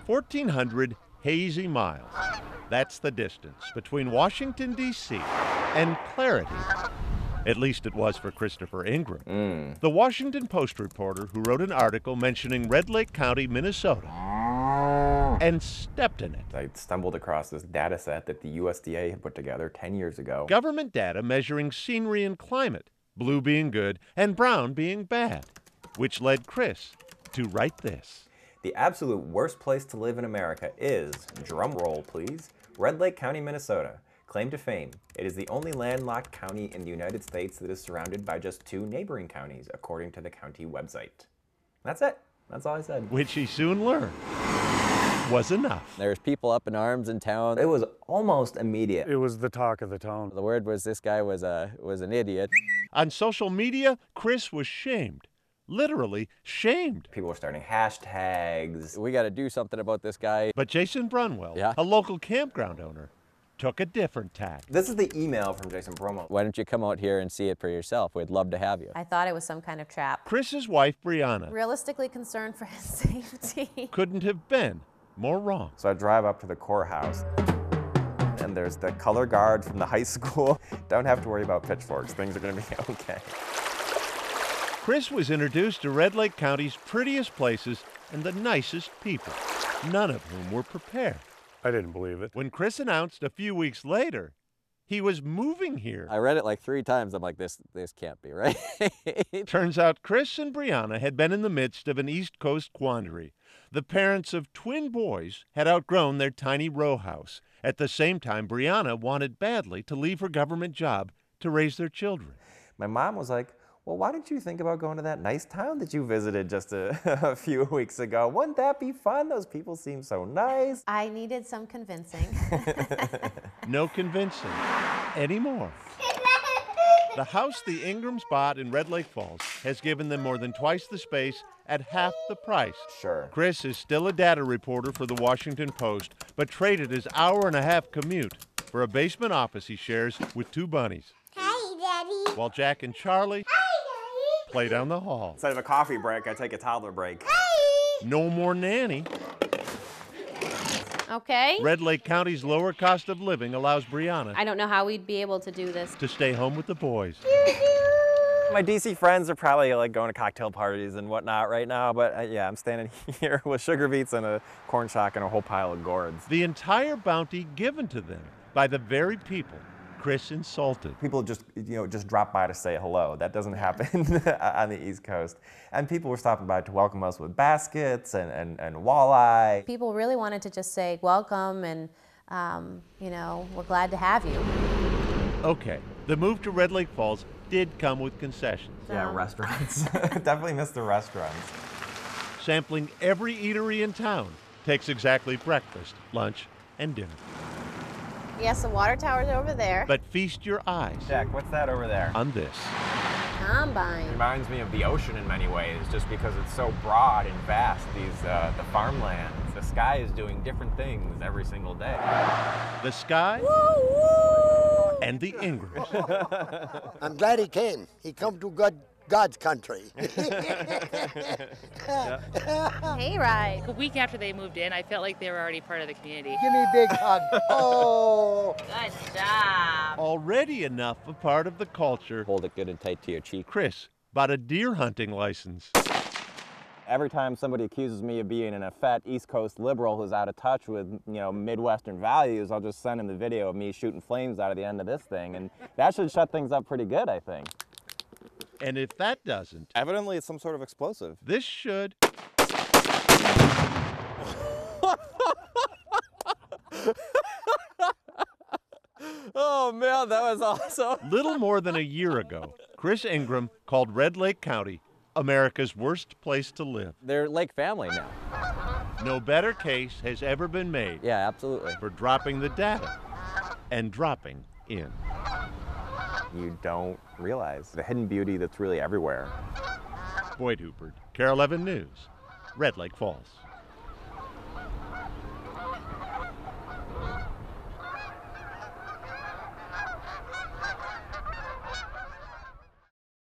1,400 hazy miles. That's the distance between Washington, D.C. and clarity. At least it was for Christopher Ingram, the Washington Post reporter who wrote an article mentioning Red Lake County, Minnesota, and stepped in it. I stumbled across this data set that the USDA had put together 10 years ago. Government data measuring scenery and climate, blue being good and brown being bad, which led Chris to write this. The absolute worst place to live in America is, drum roll please, Red Lake County, Minnesota. Claim to fame, it is the only landlocked county in the United States that is surrounded by just 2 neighboring counties, according to the county website. That's it. That's all I said. Which he soon learned was enough. There's people up in arms in town. It was almost immediate. It was the talk of the town. The word was this guy was an idiot. On social media, Chris was shamed. Literally shamed. People were starting hashtags. We got to do something about this guy. But Jason Brunwell, Yeah. a local campground owner, took a different tack. This is the email from Jason Brunwell. Why don't you come out here and see it for yourself? We'd love to have you. I thought it was some kind of trap. Chris's wife, Brianna, Realistically concerned for his safety. couldn't have been more wrong. So I drive up to the courthouse, and there's the color guard from the high school. Don't have to worry about pitchforks. Things are going to be okay. Chris was introduced to Red Lake County's prettiest places and the nicest people, none of whom were prepared. I didn't believe it. When Chris announced a few weeks later he was moving here, I read it like 3 times. I'm like, this can't be right. turns out Chris and Brianna had been in the midst of an East Coast quandary. The parents of twin boys had outgrown their tiny row house. At the same time, Brianna wanted badly to leave her government job to raise their children. My mom was like, well, why don't you think about going to that nice town that you visited just a few weeks ago? Wouldn't that be fun? Those people seem so nice. I needed some convincing. No convincing anymore. The house the Ingrams bought in Red Lake Falls has given them more than twice the space at half the price. Sure. Chris is still a data reporter for the Washington Post, but traded his hour-and-a-half commute for a basement office he shares with 2 bunnies. Hi, Daddy. While Jack and Charlie play down the hall. Instead of a coffee break, I take a toddler break. No more nanny. Okay. Red Lake County's lower cost of living allows Brianna I don't know how we'd be able to do this. to stay home with the boys. My DC friends are probably like going to cocktail parties and whatnot right now, but yeah, I'm standing here with sugar beets and a corn shock and a whole pile of gourds. The entire bounty given to them by the very people Chris insulted. People just drop by to say hello. That doesn't happen on the East Coast. And people were stopping by to welcome us with baskets and walleye. People really wanted to just say welcome and, we're glad to have you. Okay, the move to Red Lake Falls did come with concessions. Yeah, restaurants. Definitely miss the restaurants. Sampling every eatery in town takes exactly breakfast, lunch, and dinner. Yes, the water tower's over there. But feast your eyes Jack, what's that over there? on this. Combine. Reminds me of the ocean in many ways, just because it's so broad and vast, the farmlands. The sky is doing different things every single day. The sky and the Ingrams. I'm glad he came. He come to God's country. Hey, right. A week after they moved in, I felt like they were already part of the community. Give me a big hug. Oh. Good job. Already enough a part of the culture, Hold it good and tight to your cheek. Chris bought a deer hunting license. Every time somebody accuses me of being a fat East Coast liberal who's out of touch with, Midwestern values, I'll just send them the video of me shooting flames out of the end of this thing, and that should shut things up pretty good, I think. And if that doesn't, Evidently, it's some sort of explosive. this should. Oh man, that was awesome. Little more than a year ago, Chris Ingram called Red Lake County America's worst place to live. They're like family now. No better case has ever been made Yeah, absolutely. for dropping the data and dropping in. You don't realize the hidden beauty that's really everywhere. Boyd Hooper, KARE 11 News, Red Lake Falls.